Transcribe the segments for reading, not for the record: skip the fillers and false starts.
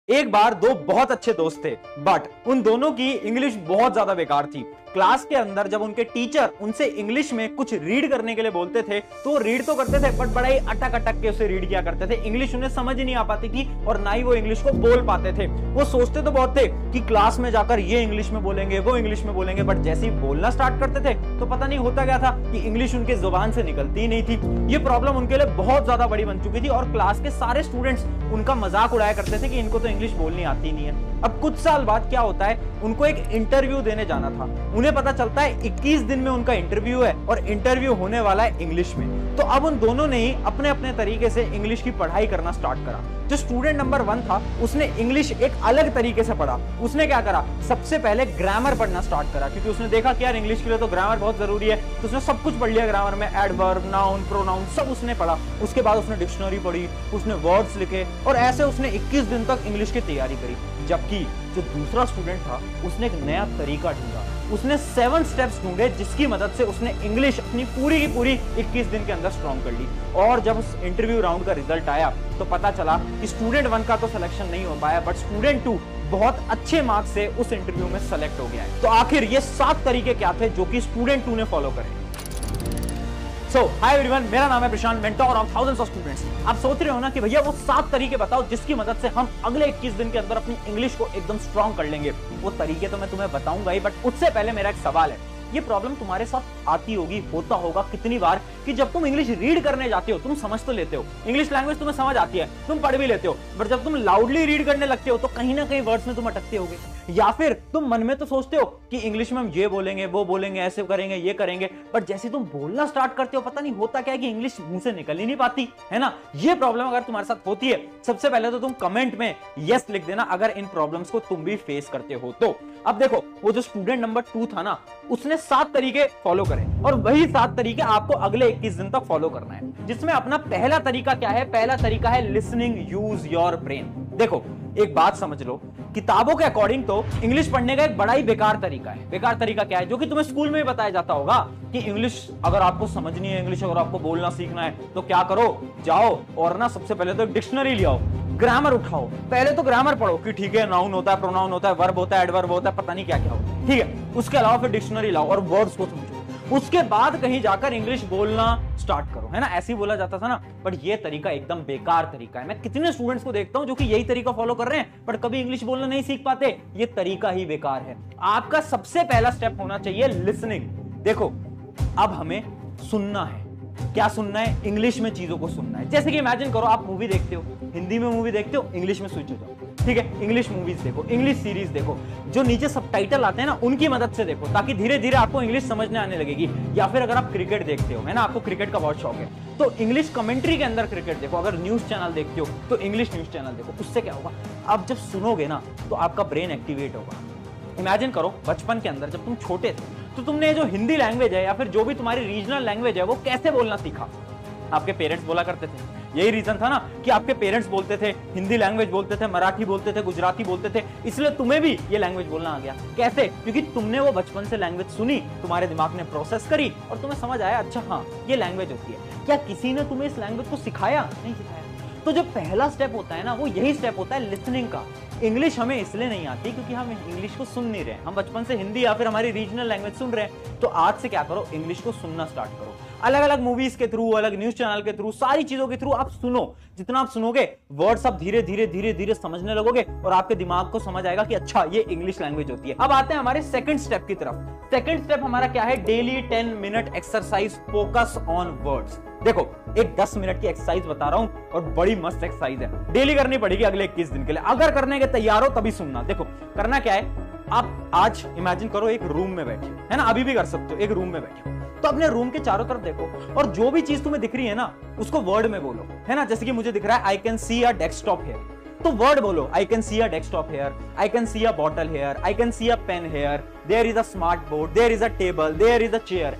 एक बार दो बहुत अच्छे दोस्त थे, बट उन दोनों की इंग्लिश बहुत ज्यादा बेकार थी। क्लास के अंदर जब उनके टीचर उनसे इंग्लिश में कुछ रीड करने के लिए बोलते थे तो वो रीड तो करते थे बट बड़ा ही अटक अटक के उसे रीड किया करते थे। इंग्लिश उन्हें समझ ही नहीं आ पाती थी और ना ही वो इंग्लिश को बोल पाते थे। वो सोचते तो बहुत थे कि क्लास में जाकर ये इंग्लिश में बोलेंगे, वो इंग्लिश में बोलेंगे, बट जैसे ही बोलना स्टार्ट करते थे तो पता नहीं होता क्या था कि इंग्लिश उनके जुबान से निकलती ही नहीं थी। ये प्रॉब्लम उनके लिए बहुत ज्यादा बड़ी बन चुकी थी और क्लास के सारे स्टूडेंट्स उनका मजाक उड़ाया करते थे कि इनको तो इंग्लिश बोलनी आती नहीं है। अब कुछ साल बाद क्या होता है, उनको एक इंटरव्यू देने जाना था। उन्हें पता चलता है 21 दिन में उनका इंटरव्यू है और इंटरव्यू होने वाला है इंग्लिश में। तो अब उन दोनों ने ही अपने अपने तरीके से इंग्लिश की पढ़ाई करना स्टार्ट करा। जो स्टूडेंट नंबर 1 था उसने इंग्लिश एक अलग तरीके से पढ़ा। उसने क्या करा, सबसे पहले ग्रामर पढ़ना स्टार्ट करा, क्योंकि उसने देखा कि यार इंग्लिश के लिए तो ग्रामर बहुत जरूरी है। तो उसने सब कुछ पढ़ लिया ग्रामर में, एडवर्ब, नाउन, प्रोनाउन सब उसने पढ़ा। उसके बाद उसने डिक्शनरी पढ़ी, उसने वर्ड्स लिखे और ऐसे उसने 21 दिन तक इंग्लिश की तैयारी करी। जबकि जो दूसरा स्टूडेंट था उसने एक नया तरीका ढूंढा। उसने 7 स्टेप्स ढूंढे जिसकी मदद से उसने इंग्लिश अपनी पूरी की पूरी 21 दिन के अंदर स्ट्रॉन्ग कर ली। और जब उस इंटरव्यू राउंड का रिजल्ट आया तो पता चला कि स्टूडेंट 1 का तो सिलेक्शन नहीं हो पाया, बट स्टूडेंट 2 बहुत अच्छे मार्क्स से उस इंटरव्यू में सेलेक्ट हो गया है। तो आखिर ये 7 तरीके क्या थे जो कि स्टूडेंट 2 ने फॉलो करे। हाय एवरीवन, मेरा नाम है Prashant, mentor of thousands of students. आप सोच रहे हो ना कि भैया वो 7 तरीके बताओ जिसकी मदद से हम अगले 21 दिन के अंदर अपनी इंग्लिश को एकदम स्ट्रॉन्ग कर लेंगे। वो तरीके तो मैं तुम्हें बताऊंगा ही, बट उससे पहले मेरा एक सवाल है। ये प्रॉब्लम तुम्हारे साथ आती होगी, होता होगा कितनी बार कि जब तुम इंग्लिश रीड करने जाते हो तुम समझ तो लेते हो, इंग्लिश लैंग्वेज तुम्हें समझ आती है, तुम पढ़ भी लेते हो, बट जब तुम लाउडली रीड करने लगते हो तो कहीं ना कहीं वर्ड्स में तुम अटकते होगे। या फिर तुम मन में तो सोचते हो कि इंग्लिश में हम ये बोलेंगे, वो बोलेंगे, ऐसे करेंगे, ये करेंगे, बट जैसे तुम बोलना स्टार्ट करते हो पता नहीं होता क्या है कि इंग्लिश मुंह से निकल ही नहीं पाती, है ना। ये प्रॉब्लम अगर तुम्हारे साथ होती है, सबसे पहले तो तुम कमेंट में यस लिख देना अगर इन प्रॉब्लम्स को तुम भी फेस करते हो तो। अब देखो, वो जो स्टूडेंट नंबर 2 था ना, उसने 7 तरीके फॉलो करे और वही 7 तरीके आपको अगले 21 दिन तक फॉलो करना है। जिसमें अपना पहला तरीका क्या है, पहला तरीका है लिसनिंग, यूज योर ब्रेन। देखो एक बात समझ लो, किताबों के अकॉर्डिंग तो इंग्लिश पढ़ने का एक बड़ा ही बेकार तरीका है। बेकार तरीका क्या है, जो कि तुम्हें स्कूल में भी बताया जाता होगा कि इंग्लिश अगर आपको समझनी है, इंग्लिश अगर आपको बोलना सीखना है तो क्या करो, जाओ और ना सबसे पहले तो एक डिक्शनरी ले आओ, ग्रामर उठाओ। पहले तो ग्रामर पढ़ो कि ठीक है नाउन होता है, प्रोनाउन होता है, वर्ब होता है, एडवर्ब होता है, पता नहीं क्या क्या होता है, ठीक है। उसके अलावा फिर डिक्शनरी लाओ और वर्ड्स को समझो। उसके बाद कहीं जाकर इंग्लिश बोलना स्टार्ट करो, है ना। ऐसे ही बोला जाता था ना, बट ये तरीका एकदम बेकार तरीका है। मैं कितने स्टूडेंट्स को देखता हूं जो कि यही तरीका फॉलो कर रहे हैं बट कभी इंग्लिश बोलना नहीं सीख पाते। ये तरीका ही बेकार है। आपका सबसे पहला स्टेप होना चाहिए लिसनिंग। देखो अब हमें सुनना है। क्या सुनना है, इंग्लिश में चीजों को सुनना है। जैसे कि इमेजिन करो आप मूवी देखते हो, हिंदी में मूवी देखते हो, इंग्लिश में स्विच हो जाओ, ठीक है। इंग्लिश मूवीज देखो, इंग्लिश सीरीज देखो, जो नीचे सबटाइटल आते हैं ना उनकी मदद से देखो, ताकि धीरे धीरे आपको इंग्लिश समझने आने लगेगी। या फिर अगर आप क्रिकेट देखते हो, है ना, आपको क्रिकेट का बहुत शौक है, तो इंग्लिश कमेंट्री के अंदर क्रिकेट देखो। अगर न्यूज चैनल देखते हो तो इंग्लिश न्यूज चैनल देखो। उससे क्या होगा, आप जब सुनोगे ना तो आपका ब्रेन एक्टिवेट होगा। इमेजिन करो बचपन के अंदर जब तुम छोटे थे तो तुमने जो हिंदी लैंग्वेज है या फिर जो भी तुम्हारी रीजनल लैंग्वेज है वो कैसे बोलना सीखा। आपके पेरेंट्स बोला करते थे। यही रीजन था ना कि आपके पेरेंट्स बोलते थे, हिंदी लैंग्वेज बोलते थे, मराठी बोलते थे, गुजराती बोलते थे, इसलिए तुम्हें भी ये लैंग्वेज बोलना आ गया। कैसे, क्योंकि तुमने वो बचपन से लैंग्वेज सुनी, तुम्हारे दिमाग ने प्रोसेस करी और तुम्हें समझ आया अच्छा हाँ ये लैंग्वेज होती है। क्या किसी ने तुम्हें इस लैंग्वेज को सिखाया? नहीं सिखाया। तो जो पहला स्टेप होता है ना वो यही स्टेप होता है लिसनिंग का। इंग्लिश हमें इसलिए नहीं आती क्योंकि हम इंग्लिश को सुन नहीं रहे, हम बचपन से हिंदी या फिर हमारी रीजनल लैंग्वेज सुन रहे हैं। तो आज से क्या करो, इंग्लिश को सुनना स्टार्ट करो। अलग अलग मूवीज के थ्रू, अलग न्यूज चैनल के थ्रू, सारी चीजों के थ्रू आप सुनो। जितना आप सुनोगे वर्ड्स आप धीरे धीरे धीरे धीरे समझने लगोगे और आपके दिमाग को समझ आएगा कि अच्छा ये इंग्लिश लैंग्वेज होती है। अब आते हैं हमारे सेकंड स्टेप की तरफ। सेकंड स्टेप हमारा क्या है, daily 10 minute exercise, focus on words. देखो एक 10 मिनट की एक्सरसाइज बता रहा हूं और बड़ी मस्त एक्सरसाइज है, डेली करनी पड़ेगी अगले 21 दिन के लिए। अगर करने के तैयार हो तभी सुनना। देखो करना क्या है, आप आज इमेजिन करो एक रूम में बैठे, है ना, अभी भी कर सकते हो, एक रूम में बैठे तो अपने रूम के चारों तरफ देखो और जो भी चीज तुम्हें दिख रही है ना उसको वर्ड में बोलो, है ना। जैसे कि मुझे दिख रहा है I can see a desktop here, तो वर्ड बोलो I can see a desktop here, I can see a bottle here, I can see a pen here, there is a smart board, there is a table, there is a chair.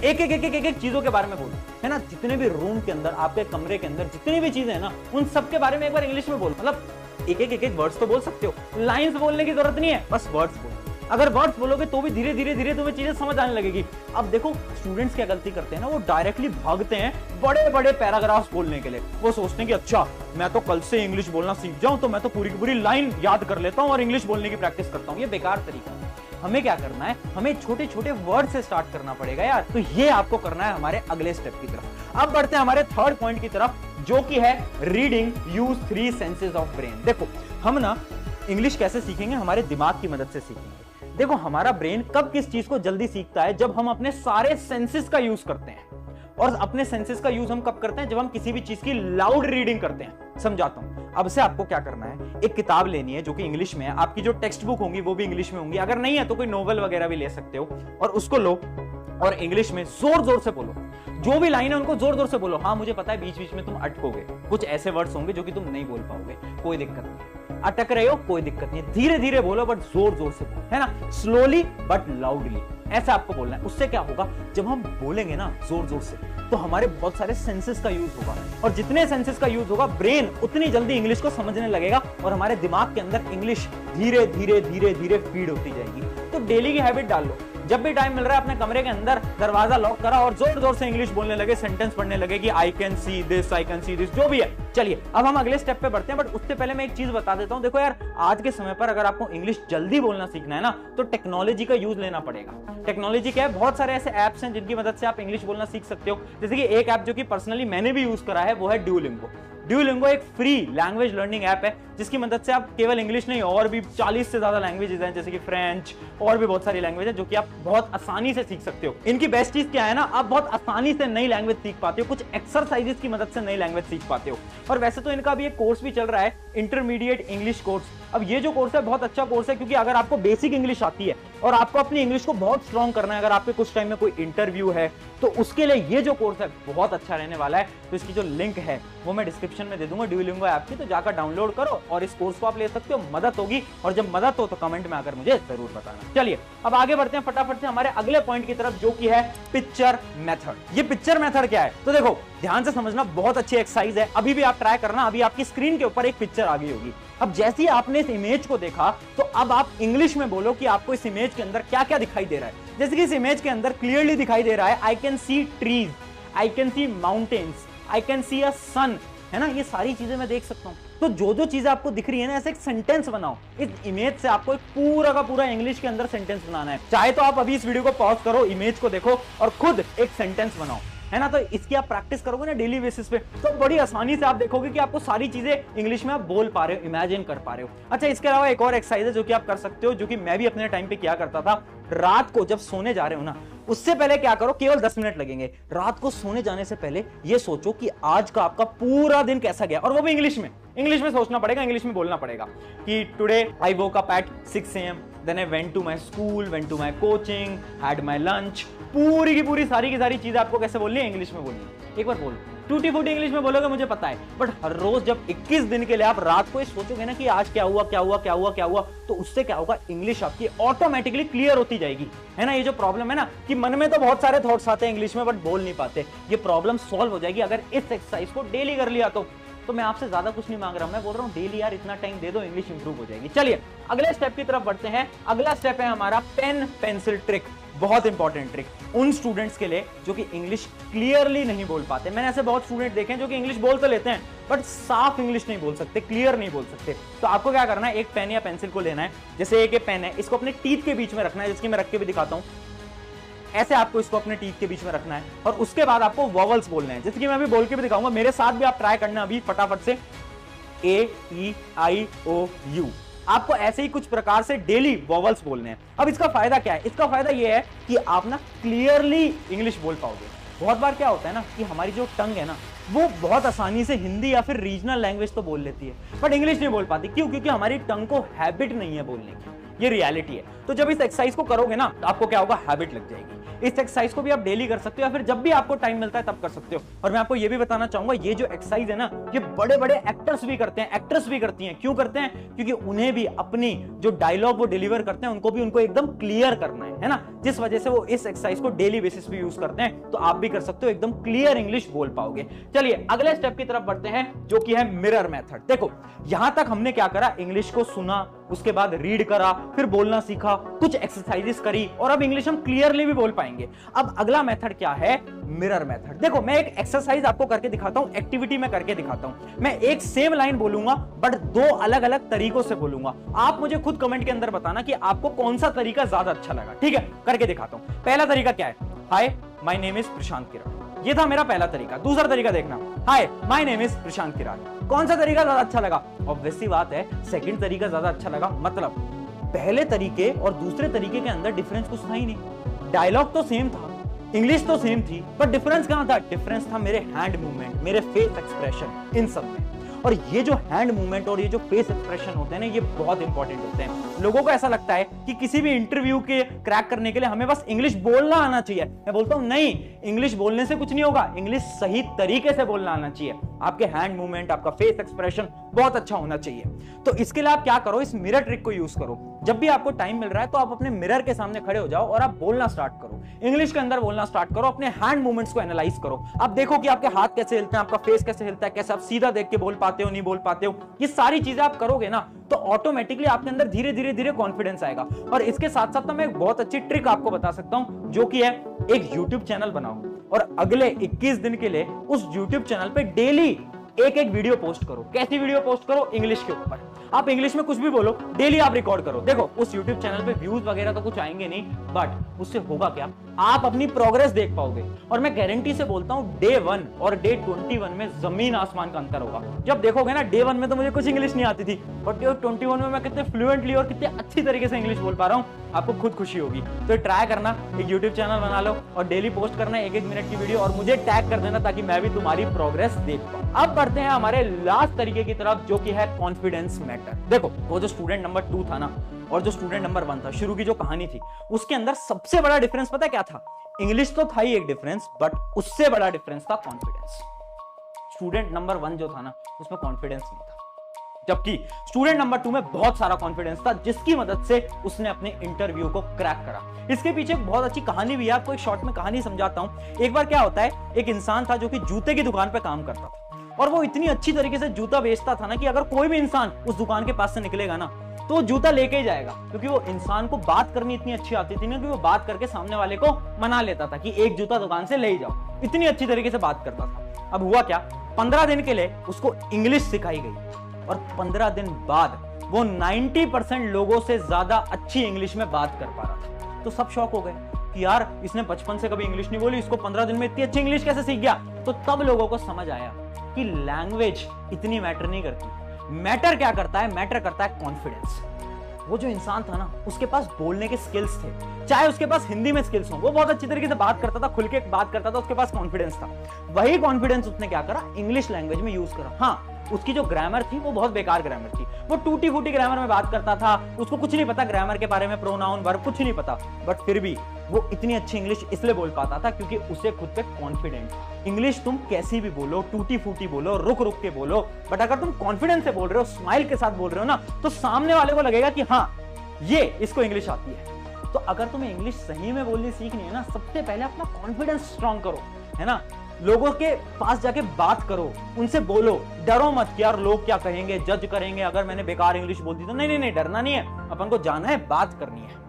एक एक एक एक एक, एक चीजों के बारे में बोलो, है ना। जितने भी रूम के अंदर, आपके कमरे के अंदर जितनी भी चीजें हैं ना उन सब के बारे में एक बार इंग्लिश में बोलो। मतलब एक एक वर्ड्स तो बोल सकते हो, लाइंस बोलने की जरूरत नहीं है, बस वर्ड्स बोलो। अगर वर्ड्स बोलोगे तो भी धीरे धीरे धीरे तुम्हें चीजें समझ आने लगेगी। अब देखो स्टूडेंट्स क्या गलती करते हैं ना, वो डायरेक्टली भागते हैं बड़े बड़े पैराग्राफ्स बोलने के लिए। वो सोचते हैं कि अच्छा मैं तो कल से इंग्लिश बोलना सीख जाऊं तो मैं तो पूरी की पूरी लाइन याद कर लेता हूं और इंग्लिश बोलने की प्रैक्टिस करता हूं। ये बेकार तरीका है। हमें क्या करना है, हमें छोटे छोटे वर्ड से स्टार्ट करना पड़ेगा यार। तो ये आपको करना है हमारे अगले स्टेप की तरफ। अब बढ़ते हैं हमारे थर्ड पॉइंट की तरफ, जो कि है reading use 3 senses of brain. देखो हम ना इंग्लिश कैसे सीखेंगे, हमारे दिमाग की मदद से सीखेंगे। देखो हमारा ब्रेन कब किस चीज को जल्दी सीखता है, जब हम अपने सारे सेंसेस का यूज करते हैं। और अपने सेंसेस का यूज हम कब करते हैं, जब हम किसी भी चीज की लाउड रीडिंग करते हैं। समझाता हूं। अब से आपको क्या करना है, एक किताब लेनी है जो कि इंग्लिश में है। आपकी जो टेक्स्ट बुक होंगी वो भी इंग्लिश में होंगी, अगर नहीं है तो कोई नोवेल वगैरह भी ले सकते हो। और उसको लो और इंग्लिश में जोर जोर से बोलो। जो भी लाइन है उनको जोर जोर से बोलो। हाँ मुझे पता है बीच बीच में तुम अटकोगे, कुछ ऐसे वर्ड्स होंगे जो कि तुम नहीं बोल पाओगे, कोई दिक्कत नहीं। अटक रहे हो कोई दिक्कत नहीं, धीरे धीरे बोलो बट जोर जोर से बोलो, है ना, स्लोली बट लाउडली, ऐसा आपको बोलना है। उससे क्या होगा, जब हम बोलेंगे ना जोर जोर से तो हमारे बहुत सारे सेंसेस का यूज होगा, और जितने सेंसेस का यूज होगा ब्रेन उतनी जल्दी इंग्लिश को समझने लगेगा, और हमारे दिमाग के अंदर इंग्लिश धीरे धीरे धीरे धीरे फीड होती जाएगी। तो डेली की हैबिट डाल लो, जब भी टाइम मिल रहा है अपने कमरे के अंदर दरवाजा लॉक करा और जोर जोर से इंग्लिश बोलने लगे, सेंटेंस पढ़ने लगे कि आई can see this, I can see this, जो भी है। चलिए अब हम अगले स्टेप पे बढ़ते हैं, बट उससे पहले मैं एक चीज बता देता हूं। देखो यार आज के समय पर अगर आपको इंग्लिश जल्दी बोलना सीखना है ना, तो टेक्नोलॉजी का यूज लेना पड़ेगा। टेक्नोलॉजी क्या है, बहुत सारे ऐसे एप्स हैं जिनकी मदद से आप इंग्लिश बोलना सीख सकते हो। जैसे कि एक ऐप जो कि पर्सनली मैंने भी यूज करा है वो है ड्यूलिंगो। ड्यूलिंगो एक फ्री लैंग्वेज लर्निंग ऐप है जिसकी मदद से आप केवल इंग्लिश नहीं और भी 40 से ज्यादा लैंग्वेजेस हैं, जैसे कि फ्रेंच और भी बहुत सारी लैंग्वेज है जो कि आप बहुत आसानी से सीख सकते हो। इनकी बेस्ट चीज क्या है ना, आप बहुत आसानी से नई लैंग्वेज सीख पाते हो, कुछ एक्सरसाइजेस की मदद से नई लैंग्वेज सीख पाते हो। और वैसे तो इनका भी एक कोर्स भी चल रहा है, इंटरमीडिएट इंग्लिश कोर्स। अब ये जो कोर्स है बहुत अच्छा कोर्स है, क्योंकि अगर आपको बेसिक इंग्लिश आती है और आपको अपनी इंग्लिश को बहुत स्ट्रॉन्ग करना है, अगर आपके कुछ टाइम में कोई इंटरव्यू है तो उसके लिए ये जो कोर्स है बहुत अच्छा रहने वाला है। तो इसकी जो लिंक है वो मैं डिस्क्रिप्शन में दे दूंगा ड्यूलिंगो ऐप की, तो जाकर डाउनलोड करो और इस कोर्स को आप ले सकते हो, मदद होगी। और जब मदद हो तो कमेंट में आकर मुझे जरूर बताना। चलिए अब आगे बढ़ते हैं फटाफट से हमारे अगले पॉइंट की तरफ, जो कि है पिक्चर मेथड। ये पिक्चर मेथड क्या है, तो देखो ध्यान से समझना, बहुत अच्छी एक्सरसाइज है। अभी भी आप ट्राई करना, अभी आपकी स्क्रीन के ऊपर एक पिक्चर आ गई होगी। अब जैसे ही आपने इस इमेज को देखा तो अब आप इंग्लिश में बोलो कि आपको इस इमेज के अंदर क्या क्या दिखाई दे रहा है। जैसे कि इस इमेज के अंदर क्लियरली दिखाई दे रहा है I can see trees, I can see mountains, I can see a sun, है ना, ये सारी चीजें मैं देख सकता हूं। तो जो जो चीजें आपको दिख रही है ना, ऐसे एक सेंटेंस बनाओ। इस इमेज से आपको एक पूरा का पूरा इंग्लिश के अंदर सेंटेंस बनाना है। चाहे तो आप अभी इस वीडियो को पॉज करो, इमेज को देखो और खुद एक सेंटेंस बनाओ, है ना। तो इसकी आप प्रैक्टिस करोगे ना डेली बेसिस पे, तो बड़ी आसानी से आप देखोगे कि आपको सारी चीजें इंग्लिश में आप बोल पा रहे हो, इमेजिन कर पा रहे हो। अच्छा इसके अलावा एक और एक्सरसाइज है जो कि आप कर सकते हो, जो कि मैं भी अपने टाइम पे किया करता था। रात को जब सोने जा रहे हो ना, उससे पहले क्या करो, केवल 10 मिनट लगेंगे। रात को सोने जाने से पहले ये सोचो कि आज का आपका पूरा दिन कैसा गया, और वो भी इंग्लिश में। इंग्लिश में सोचना पड़ेगा, इंग्लिश में बोलना पड़ेगा कि today I woke up at 6 AM, then I went to my school, went to my coaching, had my lunch. पूरी की पूरी सारी की सारी चीजें आपको कैसे बोलनी है, इंग्लिश में बोलनी है। एक बार बोलो, टूटी फूटी इंग्लिश में बोलोगे मुझे पता है, बट हर रोज जब 21 दिन के लिए आप रात को ये सोचोगे ना कि आज क्या हुआ क्या हुआ क्या हुआ क्या हुआ, तो उससे क्या होगा, इंग्लिश आपकी ऑटोमेटिकली क्लियर होती जाएगी, है ना। ये जो प्रॉब्लम है ना कि मन में तो बहुत सारे थॉट्स आते हैं इंग्लिश में बट बोल नहीं पाते, ये प्रॉब्लम सॉल्व हो जाएगी अगर इस एक्सरसाइज को डेली कर लिया तो मैं आपसे ज्यादा कुछ नहीं मांग रहा हूं, मैं बोल रहा हूं डेली यार इतना टाइम दे दो, इंग्लिश इंप्रूव हो जाएगी। चलिए अगले स्टेप की तरफ बढ़ते हैं। अगला स्टेप है हमारा पेन पेंसिल ट्रिक। बहुत इंपॉर्टेंट ट्रिक उन स्टूडेंट्स के लिए जो कि इंग्लिश क्लियरली नहीं बोल पाते। मैंने ऐसे बहुत स्टूडेंट देखे हैं जो कि इंग्लिश बोल तो लेते हैं बट साफ इंग्लिश नहीं बोल सकते, क्लियर नहीं बोल सकते। तो आपको क्या करना है, एक पेन या पेंसिल को लेना है। जैसे एक पेन है, इसको अपने टीथ के बीच में रखना है, जिसकी मैं रख के भी दिखाता हूं। ऐसे आपको इसको अपने टीथ के बीच में रखना है और उसके बाद आपको वॉवल्स बोलने हैं, जैसे कि मैं अभी बोल के भी दिखाऊंगा। मेरे साथ भी आप ट्राई करना अभी फटाफट से, AEIOU। आपको ऐसे ही कुछ प्रकार से डेली वॉवल्स बोलने हैं। अब इसका फायदा क्या है, इसका फायदा ये है कि आप ना क्लियरली इंग्लिश बोल पाओगे। बहुत बार क्या होता है ना कि हमारी जो टंग है ना वो बहुत आसानी से हिंदी या फिर रीजनल लैंग्वेज तो बोल लेती है बट इंग्लिश नहीं बोल पाती। क्यों? क्योंकि हमारी टंग को हैबिट नहीं है बोलने की, ये रियलिटी है। तो जब इस एक्सरसाइज को करोगे ना तो आपको क्या होगा, हैबिट लग जाएगी। इस एक्सरसाइज को भी आप डेली कर सकते हो या फिर जब भी आपको टाइम मिलता है तब कर सकते हो। और मैं आपको ये भी बताना चाहूंगा, ये जो एक्सरसाइज है ना ये बड़े बड़े एक्टर्स भी करते हैं, एक्ट्रेस भी करती हैं। क्यों करते हैं? क्योंकि उन्हें भी अपनी जो डायलॉग वो डिलीवर करते हैं उनको एकदम क्लियर करना है ना, जिस वजह से वो इस एक्सरसाइज को डेली बेसिस पे यूज करते हैं। तो आप भी कर सकते हो, एकदम क्लियर इंग्लिश बोल पाओगे। चलिए अगले स्टेप की तरफ बढ़ते हैं जो कि है मिरर मेथड। देखो यहां तक हमने क्या करा, इंग्लिश को सुना, उसके बाद रीड करा, फिर बोलना सीखा, कुछ एक्सरसाइजेस करी और अब इंग्लिश हम क्लियरली भी बोल पाएंगे। अब अगला मेथड क्या है? Mirror method. देखो मैं एक एक्सरसाइज आपको करके दिखाता हूं, एक्टिविटी में करके दिखाता हूं। मैं एक सेम लाइन बोलूंगा बट दो अलग अलग तरीकों से बोलूंगा। आप मुझे खुद कमेंट के अंदर बताना कि आपको कौन सा तरीका ज्यादा अच्छा लगा। ठीक है, करके दिखाता हूं। पहला तरीका क्या है? हाय माय नेम इज प्रशांत किरार। ये था मेरा पहला तरीका। दूसरा तरीका देखना, हाय माय नेम इज प्रशांत किरार। कौन सा तरीका ज्यादा अच्छा लगा? ऑब्वियस सी बात है सेकंड तरीका ज्यादा अच्छा लगा। मतलब पहले तरीके और दूसरे तरीके के अंदर डिफरेंस कुछ था ही नहीं। डायलॉग तो सेम था, इंग्लिश तो सेम थी, पर डिफरेंस कहां था? डिफरेंस था मेरे हैंड मूवमेंट, मेरे फेस एक्सप्रेशन, इन सब में। और ये जो हैंड मूवमेंट और ये जो फेस एक्सप्रेशन होते हैं ना, ये बहुत इंपॉर्टेंट होते हैं। लोगों को ऐसा लगता है कि किसी भी इंटरव्यू के क्रैक करने के लिए हमें बस इंग्लिश बोलना आना चाहिए। मैं बोलता हूं नहीं, इंग्लिश बोलने से कुछ नहीं होगा, इंग्लिश सही तरीके से बोलना आना चाहिए। आपके हैंड मूवमेंट, आपका फेस एक्सप्रेशन बहुत अच्छा होना चाहिए। तो इसके लिए आप क्या करो? इस मिरर ट्रिक को यूज करो। जब भी आपको टाइम मिल रहा है तो आप अपने मिरर के सामने खड़े हो जाओ और आप बोलना स्टार्ट करो, इंग्लिश के अंदर बोलना स्टार्ट करो। अपने हैंड मूवमेंट्स को एनालाइज करो। आप देखो कि आपके हाथ कैसे हिलते हैं, आपका फेस कैसे हिलता है, कैसे आप सीधा देख के बोल पाते हो, नहीं बोल पाते हो। ये सारी चीजें आप करोगे ना तो ऑटोमेटिकली आपके अंदर धीरे धीरे धीरे कॉन्फिडेंस आएगा। और इसके साथ साथ मैं एक बहुत अच्छी ट्रिक आपको बता सकता हूं, जो कि है एक YouTube चैनल बनाओ और अगले 21 दिन के लिए उस YouTube चैनल पे डेली एक एक वीडियो पोस्ट करो। कैसी वीडियो पोस्ट करो? इंग्लिश के ऊपर। आप इंग्लिश में कुछ भी बोलो, डेली आप रिकॉर्ड करो। देखो उस YouTube चैनल पे व्यूज वगैरह तो कुछ आएंगे नहीं, बट उससे होगा क्या? आप अपनी प्रोग्रेस देख पाओगे। और मैं गारंटी से बोलता हूं डे 1 और डे 21 में जमीन आसमान का अंतर होगा। जब देखोगे ना, डे 1 में तो मुझे कुछ इंग्लिश नहीं आती थी, बट डे 21 में मैं कितने फ्लुएंटली और कितने अच्छी तरीके से इंग्लिश बोल पा रहा हूं, आपको खुद खुशी होगी। तो ट्राई करना, एक YouTube चैनल बना लो और डेली पोस्ट करना 1-1 मिनट की वीडियो और मुझे टैग कर देना ताकि मैं भी तुम्हारी प्रोग्रेस देख पाऊं। अब बढ़ते हैं हमारे लास्ट तरीके की तरफ, जो कि है कॉन्फिडेंस मैटर। देखो वो जो स्टूडेंट नंबर 2 था ना और जो स्टूडेंट नंबर 1 था, शुरू की जो कहानी थी उसके अंदर सबसे बड़ा डिफरेंस पता है क्या था? इंग्लिश तो था ही एक डिफरेंस, बट उससे बड़ा डिफरेंस था कॉन्फिडेंस। स्टूडेंट नंबर 1 जो था ना, उसमें कॉन्फिडेंस नहीं था, जबकि स्टूडेंट नंबर 2 में बहुत सारा कॉन्फिडेंस था, जिसकी मदद से उसने अपने इंटरव्यू को क्रैक करा। इसके पीछे एक बहुत अच्छी कहानी भी है, आपको एक शॉर्ट में कहानी समझाता हूं। एक बार क्या होता है, एक इंसान था जो कि जूते की दुकान पे काम करता था और वो इतनी अच्छी तरीके से जूता बेचता था ना कि अगर कोई भी इंसान उस दुकान के पास से निकलेगा ना तो जूता लेके ही जाएगा, क्योंकि वो इंसान को बात करनी इतनी अच्छी आती थी ना कि वो बात करके सामने वाले को मना लेता था कि एक जूता दुकान से ले ही जाओ। इतनी अच्छी तरीके से बात करता था। अब हुआ क्या, 15 दिन के लिए उसको इंग्लिश सिखाई गई और 15 दिन बाद वो 90% लोगों से ज्यादा अच्छी इंग्लिश में बात कर पा रहा था। तो सब शॉक हो गए कि यार इसने बचपन से कभी इंग्लिश नहीं बोली, इसको 15 दिन में इतनी अच्छी इंग्लिश कैसे सीख गया? तो तब लोगों को समझ आया कि लैंग्वेज इतनी मैटर नहीं करती। मैटर क्या करता है? मैटर करता है कॉन्फिडेंस। वो जो इंसान था ना, उसके पास बोलने के स्किल्स थे, चाहे उसके पास हिंदी में स्किल्स हो, वो बहुत अच्छी तरीके से बात करता था, खुल के बात करता था, उसके पास कॉन्फिडेंस था। वही कॉन्फिडेंस उसने क्या करा? इंग्लिश लैंग्वेज में यूज करा। हाँ, उसकी जो ग्रामर थी वो बहुत बेकार ग्रामर थी, वो टूटी फूटी ग्रामर में बात करता था, उसको कुछ नहीं पता ग्रामर के बारे में, प्रोनाउन वर्ब कुछ नहीं पता, बट फिर भी वो इतनी अच्छी इंग्लिश इसलिए बोल पाता था क्योंकि उसे खुद पे कॉन्फिडेंट। इंग्लिश तुम कैसी भी बोलो, टूटी फूटी बोलो, रुक रुक के बोलो, बट अगर तुम कॉन्फिडेंस से बोल रहे हो, स्माइल के साथ बोल रहे हो ना, तो सामने वाले को लगेगा कि हाँ ये इसको इंग्लिश आती है। तो अगर तुम्हें इंग्लिश सही में बोलनी सीखनी है ना, सबसे पहले अपना कॉन्फिडेंस स्ट्रॉन्ग करो, है ना। लोगों के पास जाके बात करो, उनसे बोलो, डरो मत कि यार लोग क्या कहेंगे, जज करेंगे अगर मैंने बेकार इंग्लिश बोल दी तो। नहीं, डरना नहीं है, अपन को जाना है, बात करनी है।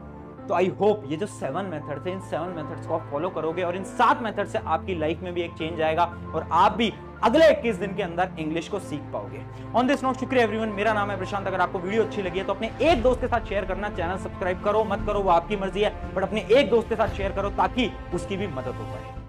तो आई होप ये जो 7 मेथड्स हैं, इन 7 मेथड्स को आप फॉलो करोगे और इन 7 मेथड से आपकी लाइफ में भी एक चेंज आएगा और आप भी अगले 21 दिन के अंदर इंग्लिश को सीख पाओगे। ऑन दिस नोट, शुक्रिया एवरीवन। मेरा नाम है प्रशांत। अगर आपको वीडियो अच्छी लगी है तो अपने एक दोस्त के साथ शेयर करना। चैनल सब्सक्राइब करो मत करो वो आपकी मर्जी है, बट अपने एक दोस्त के साथ शेयर करो ताकि उसकी भी मदद हो पाए।